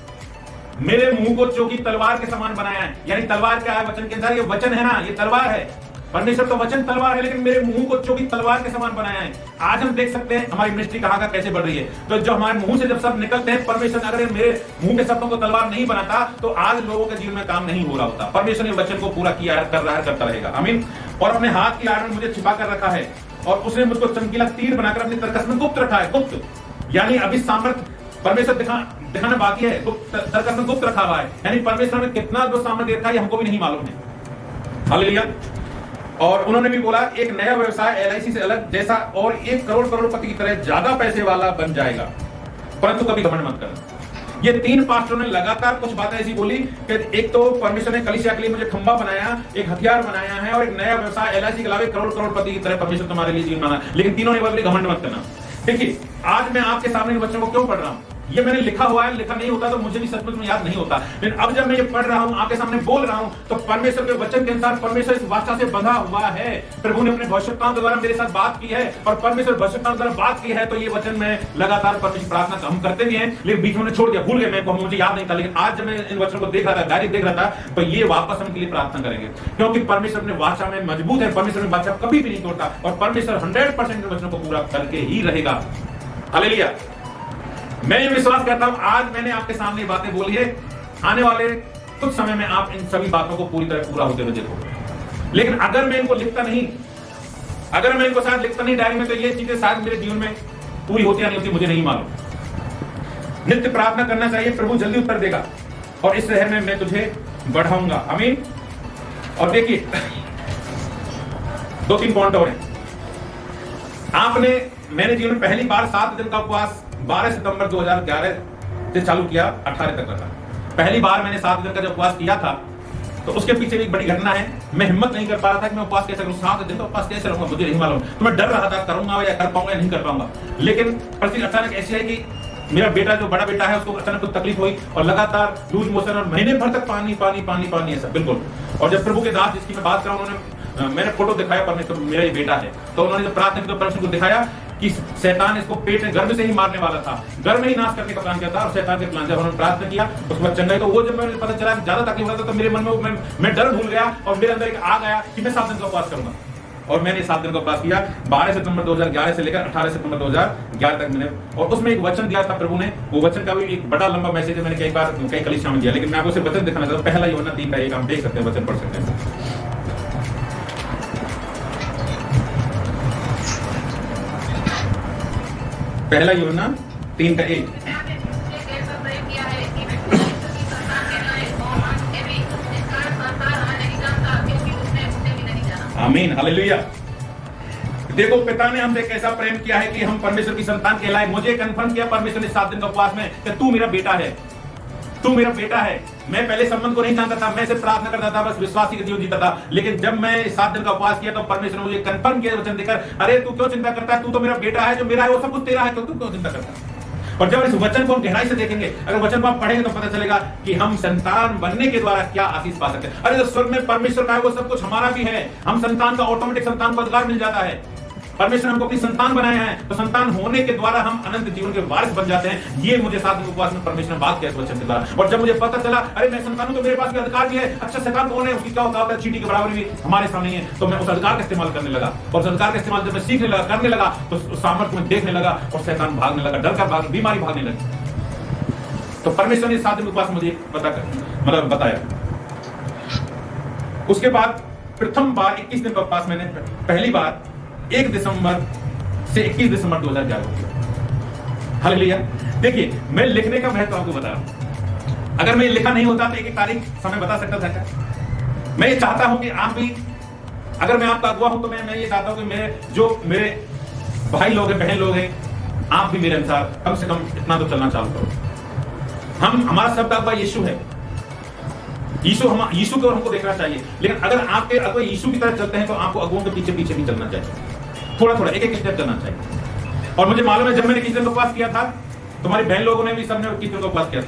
मेरे मुंह को चौकी तलवार के समान बनाया है। यानी तलवार क्या है? वचन के अनुसार ये वचन है ना, ये तलवार है। परमेश्वर तो वचन तलवार है, लेकिन मेरे मुंह को चौकी तलवार के समान बनाया है। आज हम देख सकते हैं हमारी मिनिस्ट्री कहां का कैसे बढ़ रही है। तो जो हमारे मुंह से जब शब्द निकलते हैं, परमेश्वर अगर मेरे मुंह के शब्दों को तलवार नहीं बनाता तो आज लोगों के जीवन में काम नहीं हो रहा होता। परमेश्वर ने वचन को पूरा किया है, कर रहा है, करता रहेगा। आमीन। और अपने हाथ की आड़ में मुझे छिपा कर रखा है, और उसने मुझको चमकीला तीर बनाकर अपनी तरकस में गुप्त रखा है। गुप्त यानी अभी सामर्थ परमेश्वर दिखाना बाकी है, तरकस में गुप्त रखा हुआ है। यानी परमेश्वर ने कितना जो सामर्थ्य देखा है हमको भी नहीं मालूम है। हालेलुया। और उन्होंने भी बोला, एक नया व्यवसाय LIC से अलग जैसा और 1 करोड़पति की तरह ज्यादा पैसे वाला बन जाएगा, परंतु कभी घमंड मत करना। ये 3 पास्टरों ने लगातार कुछ बातें ऐसी बोली कि एक तो परमेश्वर ने कलीसिया के लिए मुझे खंबा बनाया, एक हथियार बनाया है, और एक नया व्यवसाय LIC के अलावा करोड़पति की तरह परमेश्वर तुम्हारे लिए जीवन बना। लेकिन तीनों ने बोले घमंड मत करना। देखिए, आज मैं आपके सामने इन बच्चों को क्यों पढ़ रहा हूं? ये मैंने लिखा हुआ है, लिखा नहीं होता तो मुझे भी सचमुच में याद नहीं होता। लेकिन अब जब मैं ये पढ़ रहा हूं, आपके सामने बोल रहा हूं, तो परमेश्वर के वचन के अनुसार परमेश्वर इस वाचा से बंधा हुआ है। प्रभु ने अपने भविष्यवक्ताओं द्वारा मेरे साथ बात की है, और परमेश्वर भविष्यवक्ताओं द्वारा बात की है। तो ये वचन में लगातार परमेश्वर प्रार्थना हम करते भी हैं, लेकिन बीच में छोड़ दिया, भूल गए, मुझे याद नहीं था। लेकिन आज जब मैं इन वचनों को देख रहा था, डायरेक्ट देख रहा था, तो ये वापस हम के लिए प्रार्थना करेंगे, क्योंकि परमेश्वर अपने वाचा में मजबूत है। परमेश्वर ने वाचा कभी भी नहीं तोड़ता, और परमेश्वर 100% वचनों को पूरा करके ही रहेगा। हालेलुया। मैं ये विश्वास करता हूं, आज मैंने आपके सामने बातें बोली है, आने वाले कुछ समय में आप इन सभी बातों को पूरी तरह पूरा होते हुए देखोगे। लेकिन अगर मैं इनको लिखता नहीं, अगर मैं इनको शायद लिखता नहीं डायरी में, तो ये चीजें शायद मेरे जीवन में पूरी होती या नहीं होती मुझे नहीं मालूम। नित्य प्रार्थना करना चाहिए, प्रभु जल्दी उत्तर देगा और इस शहर में मैं तुझे बढ़ाऊंगा। आमीन। और देखिए 2-3 पॉइंट और हैं। आपने, मैंने जीवन में पहली बार 7 दिन का उपवास 12 सितंबर 2011 से चालू किया, 18 तक रखा। पहली बार मैंने 7 दिन का जब उपवास किया था तो उसके पीछे भी एक बड़ी घटना है। मैं हिम्मत नहीं कर पा रहा था कि मैं उपवास कैसे करूं, 7 दिन का उपवास कैसे रहूंगा मुझे नहीं मालूम। तो मैं डर रहा था करूंगा या कर पाऊंगा या नहीं कर पाऊंगा। लेकिन परिस्थिति अचानक ऐसी है कि मेरा बेटा, जो बड़ा बेटा है, उसको अचानक कुछ तकलीफ हुई और लगातार लूज मोशन और महीने भर तक पानी पानी पानी पानी ऐसा बिल्कुल। और जब प्रभु के दास जिसकी मैं बात कर रहा हूं, उन्होंने, मैंने फोटो दिखाया परमेश्वर, मेरा ये बेटा है, तो उन्होंने जब प्रार्थना की तो परमेश्वर को दिखाया कि शैतान इसको पेट में गर्भ से ही मारने वाला था, गर्भ में ही नाश करने का प्लान किया था। और शैतान के प्लान, जब उन्होंने प्रार्थना किया उसके बाद चंगाई, तो वो जब मैंने पता चला ज्यादा तकलीफ हो रहा था तो मेरे मन में मैं डर भूल गया और मेरे अंदर एक आ गया कि मैं 7 दिन का उपवास करूंगा। और मैंने 7 दिन का उपवास किया 12 सितंबर 2011 से लेकर 18 सितंबर 2011 तक मैंने। और उसमें एक वचन दिया था प्रभु ने, वो वचन का भी एक बड़ा लंबा मैसेज है, मैंने कई बार कई कलीसिया में दिया, लेकिन मैं आपको सिर्फ वचन दिखाना चाहता हूं। पहला यूहन्ना 3:1 आप देख सकते हैं, वचन पढ़ सकते हैं। पहला यूहन्ना 3:1। आमीन, हालेलुया। देखो, पिता ने हमसे कैसा प्रेम किया है कि हम परमेश्वर की संतान कहलाए। मुझे कंफर्म किया परमेश्वर ने 7 दिन का उपवास में कि तू मेरा बेटा है, तू मेरा बेटा है। मैं पहले संबंध को नहीं जानता था, मैं सिर्फ प्रार्थना करता था, बस विश्वासी का जीवन जीता था। लेकिन जब मैं 7 दिन का उपवास किया तो परमेश्वर ने मुझे कंफर्म किया वचन देकर, अरे तू क्यों चिंता करता है, तू तो मेरा बेटा है, जो मेरा है वो सब कुछ तेरा है, तो तू क्यों चिंता करता है। और जब इस वचन को हम गहराई से देखेंगे, अगर वचन को आप पढ़ेंगे तो पता चलेगा कि हम संतान बनने के द्वारा क्या आशीष पा सकते हैं। अरे जो स्वर्ग में परमेश्वर का है वो सब कुछ हमारा भी है। हम संतान का ऑटोमेटिक संतान को अधिकार मिल जाता है। परमेश्वर हमको अपनी संतान बनाए हैं, तो संतान होने के द्वारा हम अनंत जीवन के वारिस बन जाते हैं। ये मुझे 7 दिन उपवास में परमेश्वर ने बात किया इस वचन के द्वारा। और जब मुझे पता चला अरे मैं संतान हूं तो मेरे पास भी अधिकार भी है। अच्छा, शैतान कौन है, उसकी क्या होता है, चींटी के बराबर भी हमारे सामने है। तो मैं उस अधिकार का इस्तेमाल करने लगा, और उस अधिकार का इस्तेमाल जब मैं सीखने लगा, करने लगा, तो उस सामर्थ्य में देखने लगा और शैतान भागने लगा, डर का भागने, बीमारी भागने लगी। तो परमेश्वर ने 7 दिन उपवास मुझे बताया। उसके बाद प्रथम बार 21 दिन का उपवास मैंने पहली बार 1 दिसंबर से 21 दिसंबर 2011 को किया। हालेलुया। देखिए, मैं लिखने का महत्व आपको बता रहा हूं। अगर मैं लिखा नहीं होता तो एक तारीख समय बता सकता था क्या? मैं ये चाहता हूं कि आप भी, अगर मैं आपका अगुआ हूं तो मैं ये चाहता हूं कि मेरे भाई लोग हैं, बहन लोग हैं, आप भी मेरे अनुसार कम से कम इतना तो चलना चालू करो। हमारा शब्द अगुआ यीशु है। यीशु की ओर हमको देखना चाहिए। लेकिन अगर आपके अगुआ यीशु की तरह चलते हैं तो आपको अगुओं के पीछे पीछे भी चलना चाहिए, थोड़ा थोड़ा एक स्टेप चलना चाहिए। और मुझे मालूम है जब मैंने 21 दिन का उपवास किया था, तुम्हारी बहन लोगों ने भी, सबने 21 दिन का उपवास किया था।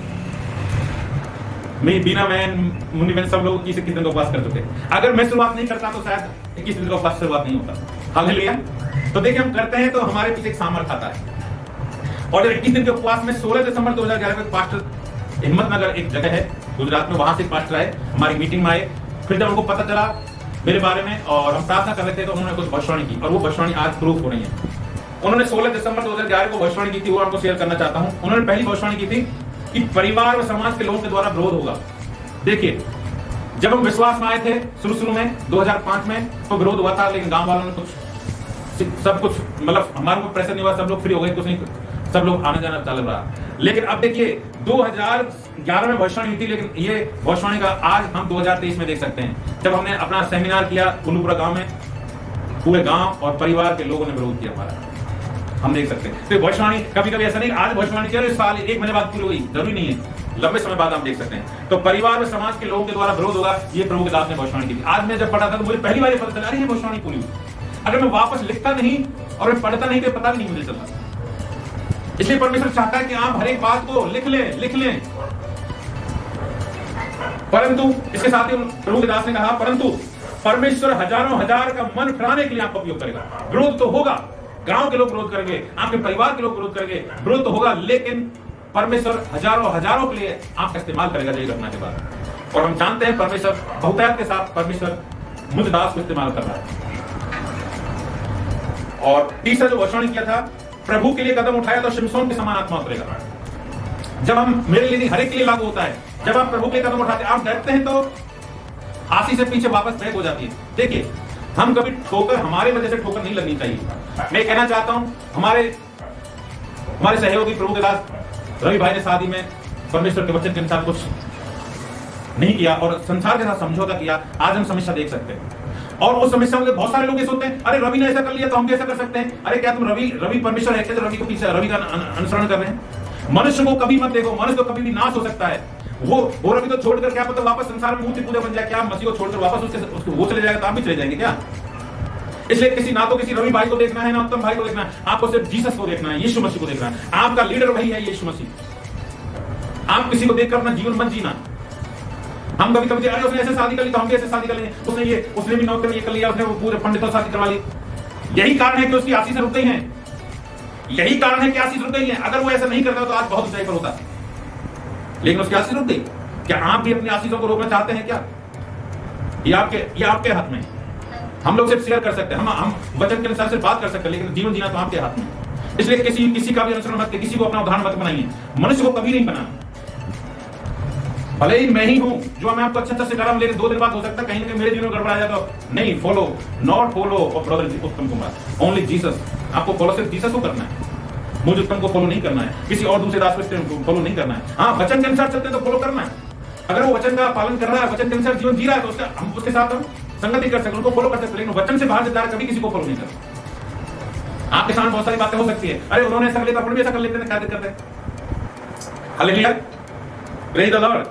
मैं, बीना बहन, मुन्नी बहन, सब लोग 21 दिन का उपवास कर चुके। अगर मैं शुरुआत नहीं करता तो शायद 21 दिन का उपवास शुरुआत नहीं होता। हालेलुया। तो देखिए, हम करते हैं तो हमारे पीछे एक सामर्थ आता है। और 21 दिन के उपवास में 16 दिसंबर 2011 को पास्टर हिम्मतनगर एक जगह है गुजरात में, वहां से पास्टर आए, हमारी मीटिंग में आए। फिर जब हमको पता चला मेरे बारे में और हम प्रार्थना कर रहे थे तो उन्होंने कुछ भविष्यवाणी की, और वो भविष्यवाणी आज प्रूफ हो रही है। उन्होंने 16 दिसंबर 2011 को भविष्यवाणी की थी, वो आपको शेयर करना चाहता हूं। उन्होंने पहली भविष्यवाणी की थी कि परिवार और समाज के लोगों के द्वारा विरोध होगा। देखिए, जब हम विश्वास में आए थे शुरू में 2005 में तो विरोध हुआ था, लेकिन गांव वालों ने सब कुछ हमारे को प्रेशर नहीं हुआ, सब लोग फ्री हो गए, कुछ नहीं, सब लोग आने जाना चालू रहा। लेकिन अब देखिए 2011 में भविष्यवाणी हुई थी, लेकिन ये भविष्यवाणी का आज हम 2023 में देख सकते हैं। जब हमने अपना सेमिनार किया उल्लूपुरा गांव में, पूरे गांव और परिवार के लोगों ने विरोध किया हमारा, हम देख सकते हैं। तो भविष्यवाणी कभी ऐसा नहीं आज भविष्यवाणी किया इस साल 1 महीने बाद पूरी हुई, जरूरी नहीं है, लंबे समय बाद हम देख सकते हैं। तो परिवार और समाज के लोगों के द्वारा विरोध होगा, ये प्रभु के दास ने भविष्यवाणी की थी। आज मैं जब पढ़ा था तो मुझे पहली बार पता चला ये भविष्यवाणी पूरी हुई। अगर मैं वापस लिखता नहीं और मैं पढ़ता नहीं तो पता नहीं मुझे चलता। इसलिए परमेश्वर चाहता है कि आप हर एक बात को लिख लें। परंतु इसके साथ ही प्रभु के दास ने कहा, परंतु परमेश्वर हजारों हजार का मन फिराने के लिए आपका उपयोग करेगा। विरोध तो होगा, गांव के लोग विरोध करेंगे, आपके परिवार के लोग विरोध करेंगे, विरोध तो होगा, लेकिन परमेश्वर हजारों के लिए आपका इस्तेमाल करेगा ये घटना के बाद। और हम जानते हैं परमेश्वर बहुतायत के साथ परमेश्वर मुझ दास को इस्तेमाल कर रहा है। और तीसरा जो भविष्यवाणी किया था, प्रभु के लिए कदम उठाया तो शिमशोन के समान आत्मा उतरेगा। जब हम, मेरे लिए नहीं हर एक के लिए लागू होता है, जब आप प्रभु के कदम उठाते हैं, आप डरते हैं तो आसी से पीछे वापस बैक हो जाती है। देखिए, हम कभी ठोकर, हमारे वजह से ठोकर नहीं लगनी चाहिए। मैं कहना चाहता हूं, हमारे सहयोगी प्रभु के दास रवि भाई ने शादी में परमेश्वर के वचन के अनुसार कुछ नहीं किया और संसार के साथ समझौता किया। आज हम समस्या देख सकते हैं, और उस समस्या में बहुत सारे लोग ये सोचते हैं, अरे रवि ने ऐसा कर लिया तो हम भी ऐसा कर सकते हैं। अरे क्या तुम रवि परमेश्वर है क्या, तो रवि को पीछे रवि का अनुसरण कर रहे हैं? मनुष्य को कभी मत देखो, मनुष्य तो कभी भी नाश हो सकता है। वो रवि को छोड़कर क्या पता वापस संसार में मूर्ति पूजा बन जाए। क्या मसीह को छोड़कर वापस उसके वो चले जाएगा तो आप भी चले जाएंगे क्या? इसलिए किसी रवि भाई को देखना है ना उत्तम भाई को देखना है, आपको सिर्फ जीसस को देखना है, यीशु मसीह को देखना है। आपका लीडर वही है, यीशु मसीह। आप किसी को देखकर अपना जीवन मत जीना। हम कभी कभी अरे उसने ऐसे शादी कर ली तो हम भी ऐसे शादी कर लेंगे, उसने भी नौकरी कर लिया, उसने वो पूरे पंडितों शादी करवा ली। यही कारण है कि उसकी आशीष रुक गई है, यही कारण है कि आशीष रुक गई है। अगर वो ऐसा नहीं करता तो आज बहुत ऊंचाई पर होता, लेकिन उसकी आशीष रुक गई। क्या आप भी अपनी आशीषों को रोकना चाहते हैं क्या? ये आपके हाथ में। हम लोग सिर्फ शेयर कर सकते हैं, हम वचन के अनुसार सिर्फ बात कर सकते हैं, लेकिन जीवन जीना तो आपके हाथ में। इसलिए किसी का भी अनुसरण मत, किसी को अपना उदाहरण मत बनाइए। मनुष्य को कभी नहीं बनाना। भले ही मैं ही हूं जो मैं आपको अच्छा सिखा रहा हूं, लेकिन 2 दिन बाद हो सकता है कहीं ना कहीं मेरे जीवन में गड़बड़ा जाए तो नहीं। Follow not follow of brother उत्तम कुमार, ओनली जीसस। आपको फॉलो सिर्फ जीसस को करना है, मुझे उत्तम को फॉलो नहीं करना है, किसी और दूसरे दास को फॉलो नहीं करना है। हाँ, वचन के अनुसार चलते हैं तो फॉलो करना है। अगर वो वचन का पालन कर रहा है, वचन के अनुसार जीवन जी रहा है, तो हम उसके साथ हम संगति कर सकते हैं, उनको फॉलो कर सकते हैं। लेकिन वचन से बाहर जा कभी किसी को फॉलो नहीं करना। आपके सामने बहुत सारी बातें हो सकती है, अरे उन्होंने ऐसा कर लिया तो अपन भी ऐसा कर लेते हैं, क्या दिक्कत है? Hallelujah, praise the Lord.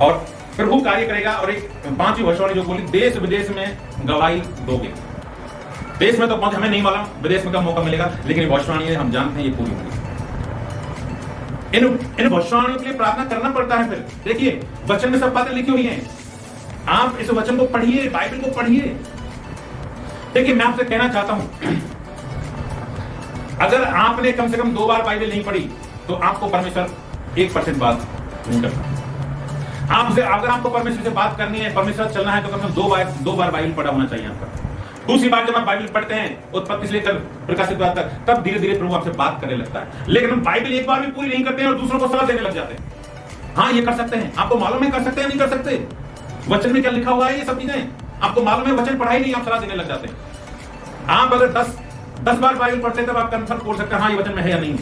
और प्रभु कार्य करेगा। और एक 5वीं भविष्यवाणी जो बोली, देश विदेश में गवाही दोगे। देश में तो पहुंच हमें नहीं मालूम, विदेश में का मौका मिलेगा, लेकिन भविष्यवाणी है, हम जानते हैं ये पूरी होगी। इन भविष्यवाणियों के लिए प्रार्थना करना पड़ता है। फिर देखिए, वचन में सब बातें लिखी हुई हैं, आप इस वचन को पढ़िए, बाइबल को पढ़िए। देखिए, मैं आपसे कहना चाहता हूं, अगर आपने कम से कम 2 बार बाइबल नहीं पढ़ी तो आपको परमेश्वर 1% बात नहीं करता। आपसे अगर आपको परमेश्वर से बात करनी है, परमेश्वर चलना है, तो कम से कम 2 बार बाइबल पढ़ा होना चाहिए आपका। दूसरी बार जब आप बाइबल पढ़ते हैं, उत्पत्ति से लेकर प्रकाशित तक, तब धीरे धीरे प्रभु आपसे बात करने लगता है। लेकिन हम बाइबल एक बार भी पूरी नहीं करते हैं और दूसरों को सलाह देने लग जाते हैं। हाँ, ये कर सकते हैं, आपको मालूम है कर सकते हैं नहीं कर सकते, वचन में क्या लिखा हुआ है, ये सब चीजें आपको मालूम है, वचन पढ़ाई नहीं, आप सलाह देने लग जाते हैं। आप अगर 10 बार बाइबल पढ़ते हैं तब आप कंफर्म बोल सकते हैं हाँ ये वचन में है या नहीं।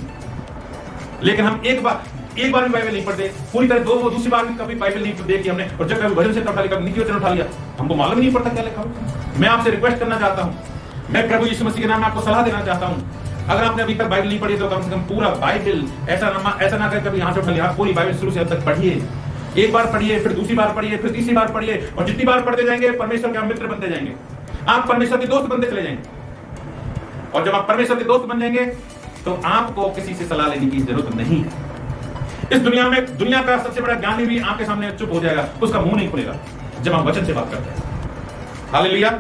लेकिन हम एक बार भी बाइबल नहीं पढ़ते पूरी तरह, दूसरी बार भी कभी बाइबल नहीं देखी हमने, और जब कभी भजन से उठा लिया, कभी नीति वचन उठा लिया, हमको मालूम नहीं पड़ता क्या लिखा हुआ। मैं आपसे रिक्वेस्ट करना चाहता हूं, मैं प्रभु यीशु मसीह के नाम में आपको सलाह देना चाहता हूं, अगर आपने अभी तक बाइबल नहीं पढ़ी तो कम से कम पूरा बाइबल ऐसा ना कर कभी यहाँ से उठा लिया, पूरी बाइबल शुरू से अब तक पढ़िए। एक बार पढ़िए, फिर दूसरी बार पढ़िए, फिर तीसरी बार पढ़िए, और जितनी बार पढ़ते जाएंगे परमेश्वर के आप मित्र बनते जाएंगे, आप परमेश्वर के दोस्त बनते चले जाएंगे। और जब आप परमेश्वर के दोस्त बन जाएंगे तो आपको किसी से सलाह लेने की जरूरत नहीं है। इस दुनिया का सबसे बड़ा ज्ञानी भी आपके सामने चुप हो जाएगा, उसका मुंह नहीं खुलेगा जब हम वचन से बात करते हैं। हालेलुया।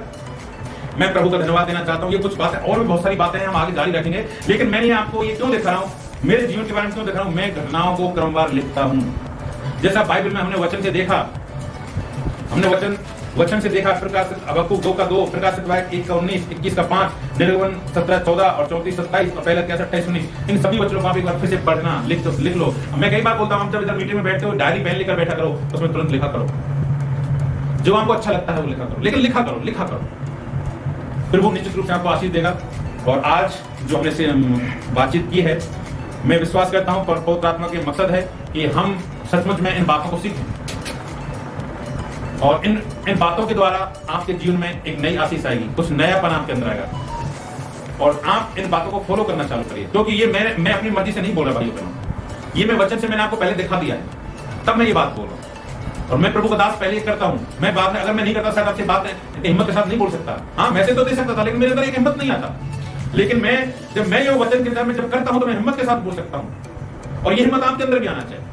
मैं प्रभु का धन्यवाद देना चाहता हूं। ये कुछ बातें और भी बहुत सारी बातें हैं, हम आगे जारी रखेंगे, लेकिन मैंने आपको ये क्यों दिखा रहा हूं, मेरे जीवन के बारे में क्यों दिखा रहा हूं, मैं घटनाओं को क्रमवार लिखता हूं। जैसा बाइबल में हमने वचन से देखा, हमने वचन से देखा, प्रकाशित हबक्कुक 2 का 2, प्रकाशित 1 का 19, 21 का 5, निर्गमन 17, 14 और 34, 27 और पहला 28, 19, इन सभी वचनों को आप एक बार फिर से पढ़ना, लिख लो। मैं कई बार बोलता हूं, जब इधर मीटिंग में बैठते हो डायरी पेन लेकर बैठा करो, उसमें तुरंत लिखा करो, जो आपको अच्छा लगता है वो लिखा करो, लेकिन लिखा करो। फिर वो निश्चित रूप से आपको आशीष देगा। और आज जो हमने से बातचीत की है, मैं विश्वास करता हूं पवित्र आत्मा के मकसद है कि हम सचमुच में इन बातों को सीखें, और इन बातों के द्वारा आपके जीवन में एक नई आशीष आएगी, कुछ नयापन आपके अंदर आएगा, और आप इन बातों को फॉलो करना चालू करिए। क्योंकि ये मैं अपनी मर्जी से नहीं बोल रहा भाइयों बहनों, ये मैं वचन से मैंने आपको पहले दिखा दिया है, तब मैं ये बात बोल रहा हूँ। और मैं प्रभु का दास पहले ही करता हूँ, मैं बाद में अगर मैं नहीं करता शायद आपसे बात हिम्मत के साथ नहीं बोल सकता। हाँ, मैसेज तो दे सकता था, लेकिन मेरे अंदर एक हिम्मत नहीं आता। लेकिन जब मैं ये वचन के अंदर में जब करता हूँ तो मैं हिम्मत के साथ बोल सकता हूँ, और ये हिम्मत आपके अंदर भी आना चाहिए।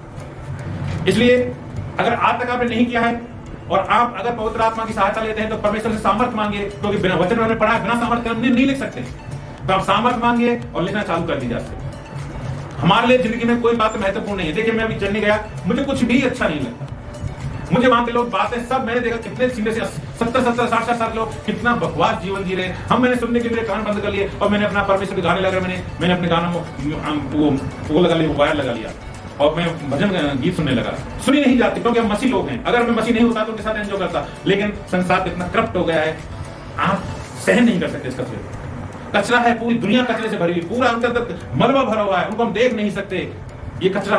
इसलिए अगर आज तक आपने नहीं किया है और आप अगर पवित्र आत्मा की सहायता लेते हैं तो परमेश्वर से सामर्थ मांगिए, क्योंकि बिना वचन में पढ़ा है, बिना सामर्थ हम नहीं लिख सकते। तो आप सामर्थ मांगिए और लिखना चालू कर दीजिए। हमारे लिए जिंदगी में कोई बात महत्वपूर्ण नहीं है। देखिए, मैं अभी चलने गया, मुझे कुछ भी अच्छा नहीं लगता। मुझे वहां के लोग बातें सब मैंने देखा, कितने सीधे से 70 60 लोग कितना बकवास जीवन जी रहे। हम मैंने सुनने के मेरे कान बंद कर लिए और मैंने अपना परमेश्वर के गाने लगा, मैंने अपने गानों वो लगा लिया, वायर लगा लिया। और मैं भजन गीत सुनने लगा। सुनी नहीं जाती क्योंकि हम मसीह लोग हैं। अगर मैं मसीह नहीं होता तो उनके साथ एंजॉय करता, लेकिन संसार इतना करप्ट हो गया है, आप सहन नहीं कर सकते इस कचरे को। कचरा है, पूरी दुनिया कचरे से भरी हुई, पूरा उनके अंदर मलबा भरा हुआ है, उनको हम देख नहीं सकते। ये कचरा